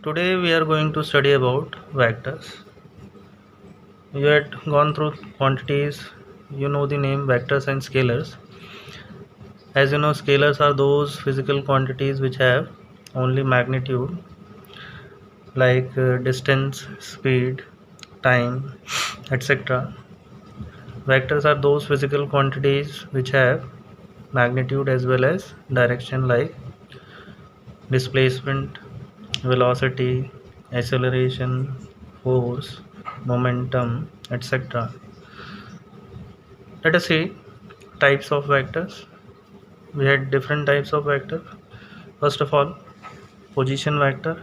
Today we are going to study about vectors. You had gone through quantities, you know the name vectors and scalars. As you know, scalars are those physical quantities which have only magnitude like distance, speed, time, etc. Vectors are those physical quantities which have magnitude as well as direction like displacement, velocity, acceleration, force, momentum, etc. Let us see types of vectors. We had different types of vector. First of all, position vector.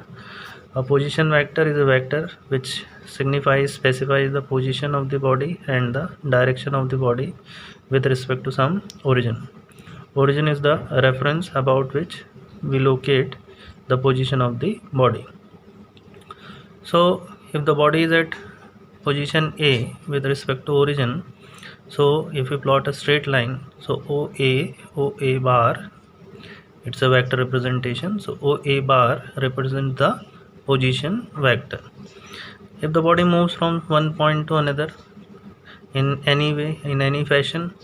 A position vector is a vector which specifies the position of the body and the direction of the body with respect to some origin. Origin is the reference about which we locate the position of the body. So if the body is at position A with respect to origin, so if we plot a straight line, so OA bar, it's a vector representation, so OA bar represents the position vector. If the body moves from one point to another in any way, in any fashion,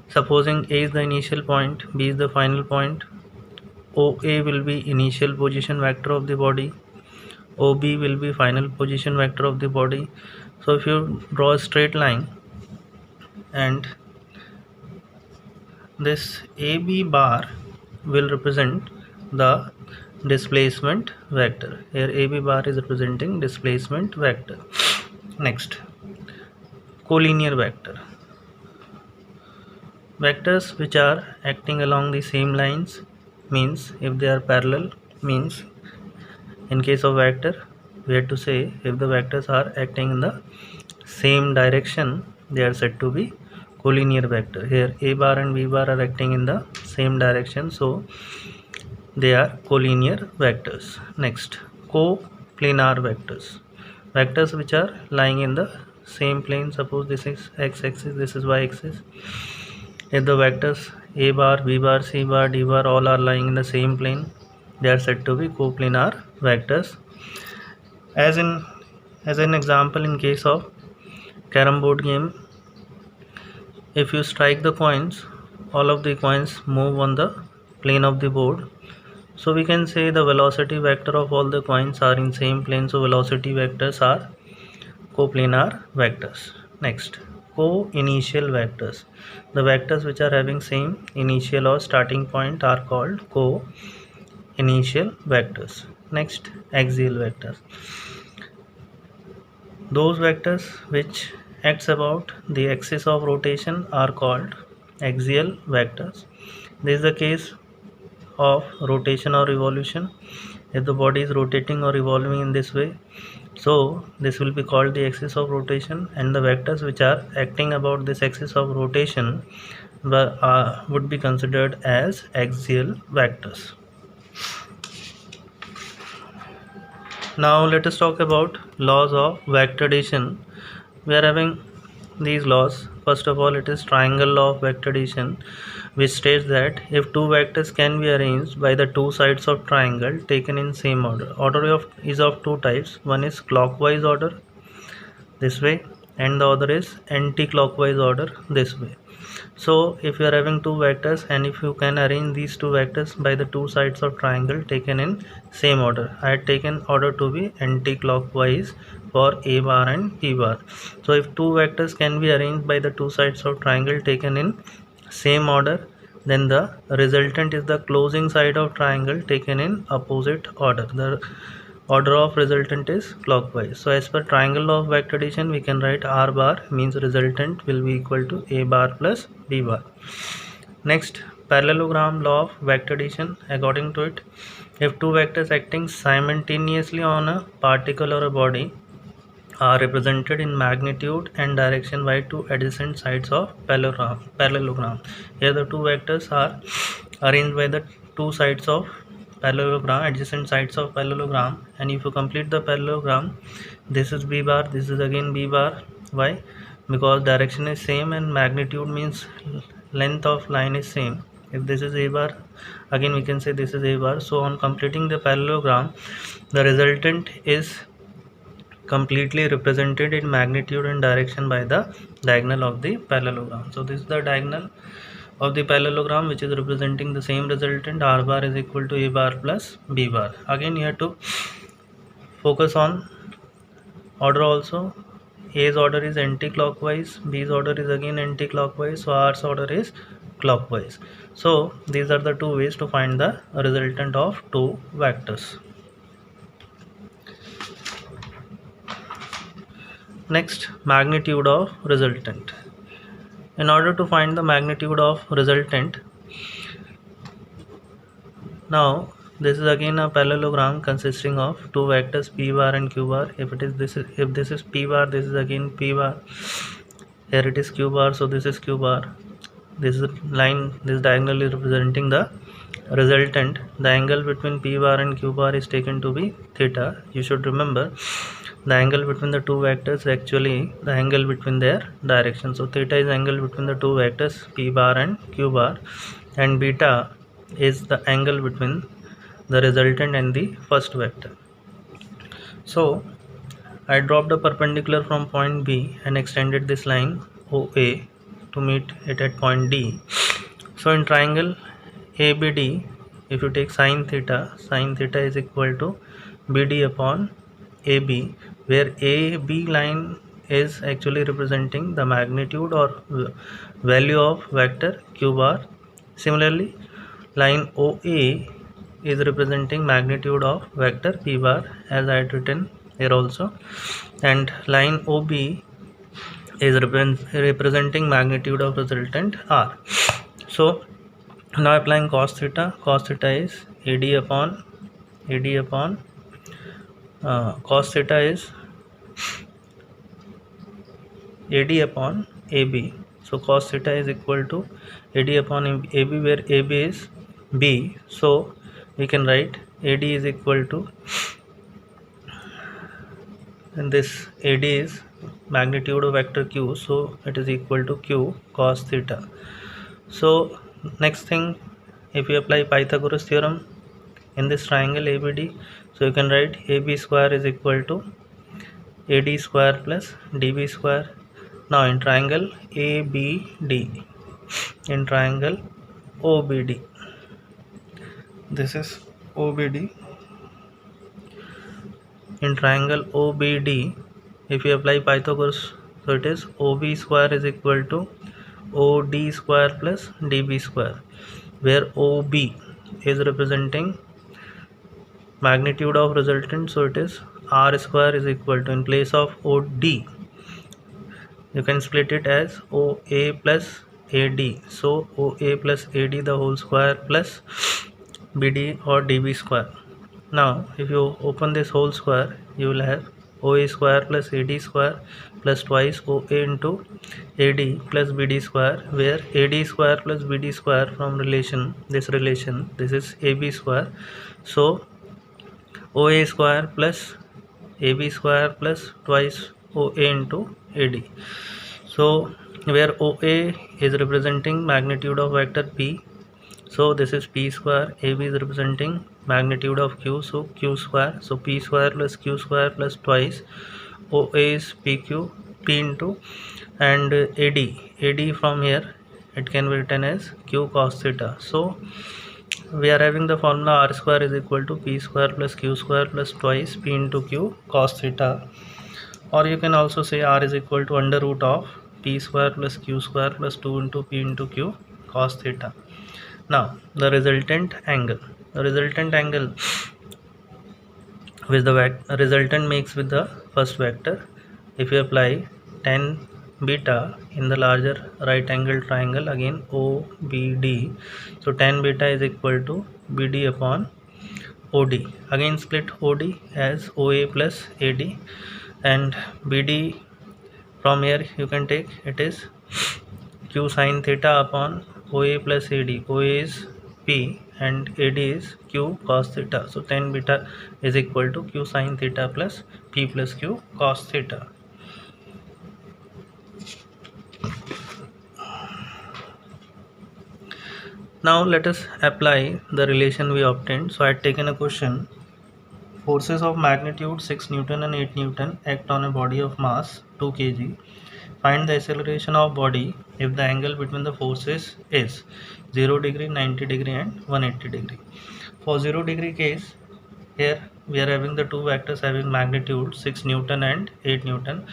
supposing A is the initial point, B is the final point, OA will be initial position vector of the body, OB will be final position vector of the body. So if you draw a straight line and this AB bar will represent the displacement vector. Here AB bar is representing displacement vector. Next, collinear vector. Vectors which are acting along the same lines, means if they are parallel, means in case of vector we have to say if the vectors are acting in the same direction, they are said to be collinear vector. Here A bar and B bar are acting in the same direction, so they are collinear vectors. Next, coplanar vectors. Vectors which are lying in the same plane. Suppose this is x-axis, this is y-axis. If the vectors A bar, B bar, C bar, D bar all are lying in the same plane, they are said to be coplanar vectors. As an example, in case of carom board game, if you strike the coins, all of the coins move on the plane of the board. So we can say the velocity vector of all the coins are in same plane, so velocity vectors are coplanar vectors. Next, co-initial vectors. The vectors which are having same initial or starting point are called co-initial vectors. Next, axial vectors. Those vectors which acts about the axis of rotation are called axial vectors. This is the case of rotation or revolution. If the body is rotating or revolving in this way, so this will be called the axis of rotation, and the vectors which are acting about this axis of rotation would be considered as axial vectors. Now let us talk about laws of vector addition. We are having these laws. First of all, it is triangle law of vector addition, which states that if two vectors can be arranged by the two sides of triangle taken in same order is of two types. One is clockwise order this way, and the other is anti-clockwise order this way. So if you are having two vectors and if you can arrange these two vectors by the two sides of triangle taken in same order, I had taken order to be anti-clockwise for A bar and B bar. So if two vectors can be arranged by the two sides of triangle taken in same order, then the resultant is the closing side of triangle taken in opposite order. The order of resultant is clockwise. So as per triangle law of vector addition, we can write R bar means resultant will be equal to A bar plus B bar. Next, parallelogram law of vector addition. According to it, if two vectors acting simultaneously on a particle or a body are represented in magnitude and direction by two adjacent sides of parallelogram. Here the two vectors are arranged by the two sides of parallelogram, adjacent sides of parallelogram, and if you complete the parallelogram, this is B bar, this is again B bar. Why? Because direction is same and magnitude means length of line is same. if this is a bar, again we can say this is a bar. So on completing the parallelogram, the resultant is completely represented in magnitude and direction by the diagonal of the parallelogram. So this is the diagonal of the parallelogram which is representing the same resultant. R bar is equal to A bar plus B bar. Again you have to focus on order also. A's order is anti-clockwise, B's order is again anti-clockwise, so R's order is clockwise. So these are the two ways to find the resultant of two vectors. Next, magnitude of resultant. In order to find the magnitude of resultant, now this is again a parallelogram consisting of two vectors p bar and q bar. If this is p bar, this is again p bar. Here it is q bar, so this is q bar. This is line, this diagonal is representing the resultant. The angle between p bar and q bar is taken to be theta. You should remember the angle between the two vectors actually the angle between their direction. So theta is angle between the two vectors p bar and q bar, and beta is the angle between the resultant and the first vector. So I dropped a perpendicular from point B and extended this line OA to meet it at point D. So in triangle ABD, if you take sin theta is equal to BD upon AB, where AB line is actually representing the magnitude or value of vector q bar. Similarly, line OA is representing magnitude of vector p bar, as I had written here also, and line OB is representing magnitude of resultant R. So now applying cos theta is AD upon cos theta is AD upon AB. So cos theta is equal to AD upon AB, where AB is B. So we can write AD is equal to, and this AD is magnitude of vector q, so it is equal to q cos theta. So next thing, if you apply Pythagoras theorem in this triangle ABD, so you can write AB square is equal to AD square plus DB square. Now in triangle ABD, in triangle OBD, this is OBD. In triangle OBD, if you apply Pythagoras, so it is OB square is equal to OD square plus DB square, where OB is representing magnitude of resultant, so it is R square is equal to, in place of OD you can split it as OA plus AD, so OA plus AD the whole square plus BD or DB square. Now if you open this whole square, you will have OA square plus AD square plus twice OA into AD plus BD square, where AD square plus BD square from relation, this is AB square, so OA square plus AB square plus twice OA into AD. So where OA is representing magnitude of vector P, so this is P square. AB is representing magnitude of Q, so Q square. So P square plus Q square plus twice OA is PQ, P into, and AD from here it can be written as Q cos theta. So we are having the formula R square is equal to P square plus Q square plus twice P into Q cos theta, or you can also say R is equal to under root of P square plus Q square plus 2 into P into Q cos theta. Now the resultant angle which the resultant makes with the first vector, if you apply tan beta in the larger right angle triangle, again OBD, so tan beta is equal to BD upon OD. Again split OD as OA plus AD, and BD from here you can take, it is Q sin theta upon OA plus AD. OA is P and AD is Q cos theta. So tan beta is equal to Q sin theta plus P plus Q cos theta. Now let us apply the relation we obtained. So I had taken a question. Forces of magnitude 6 Newton and 8 Newton act on a body of mass 2 kg. Find the acceleration of body if the angle between the forces is 0 degree, 90 degree and 180 degree. For 0 degree case, here we are having the two vectors having magnitude 6 Newton and 8 Newton.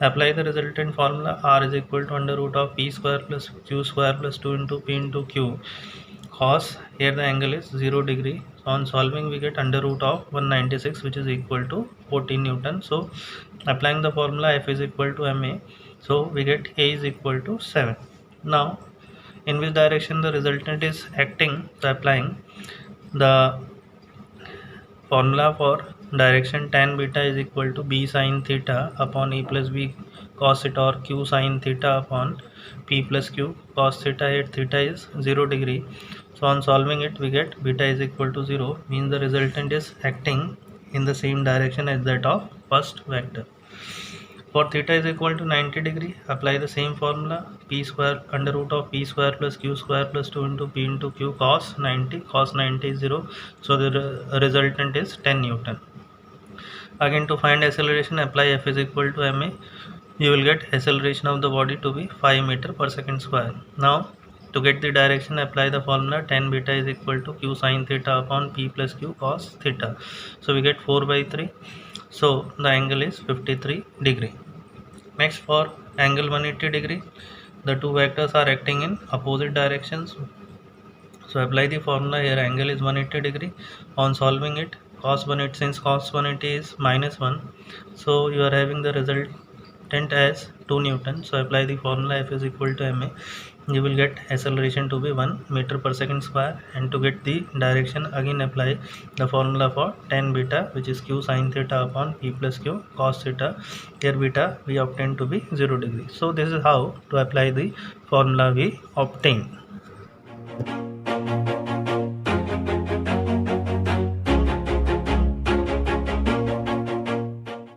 Apply the resultant formula. R is equal to under root of P square plus Q square plus 2 into P into Q. Cos, here the angle is 0 degree. So on solving we get under root of 196, which is equal to 14 Newton. So applying the formula, F is equal to ma. So we get A is equal to 7. Now in which direction the resultant is acting? So applying the formula for direction, tan beta is equal to b sin theta upon e plus b cos theta, or q sin theta upon p plus q cos theta. Here theta is 0 degree. So on solving it we get beta is equal to 0, means the resultant is acting in the same direction as that of first vector. For theta is equal to 90 degree, apply the same formula, p square under root of p square plus q square plus 2 into p into q cos 90. Cos 90 is 0, so the resultant is 10 Newton. Again, to find acceleration, apply F is equal to ma. You will get acceleration of the body to be 5 meter per second square. Now to get the direction, apply the formula, tan beta is equal to q sin theta upon p plus q cos theta. So we get 4 by 3. So the angle is 53 degree. Next, for angle 180 degree, the two vectors are acting in opposite directions. So apply the formula. Here angle is 180 degree. On solving it, cos 180, since cos 180 is minus 1, so you are having the resultant as 2 Newton. So apply the formula, F is equal to ma. You will get acceleration to be 1 meter per second square. And to get the direction, again apply the formula for tan beta, which is q sin theta upon p plus q cos theta. Here beta we obtained to be 0 degree. So this is how to apply the formula we obtained.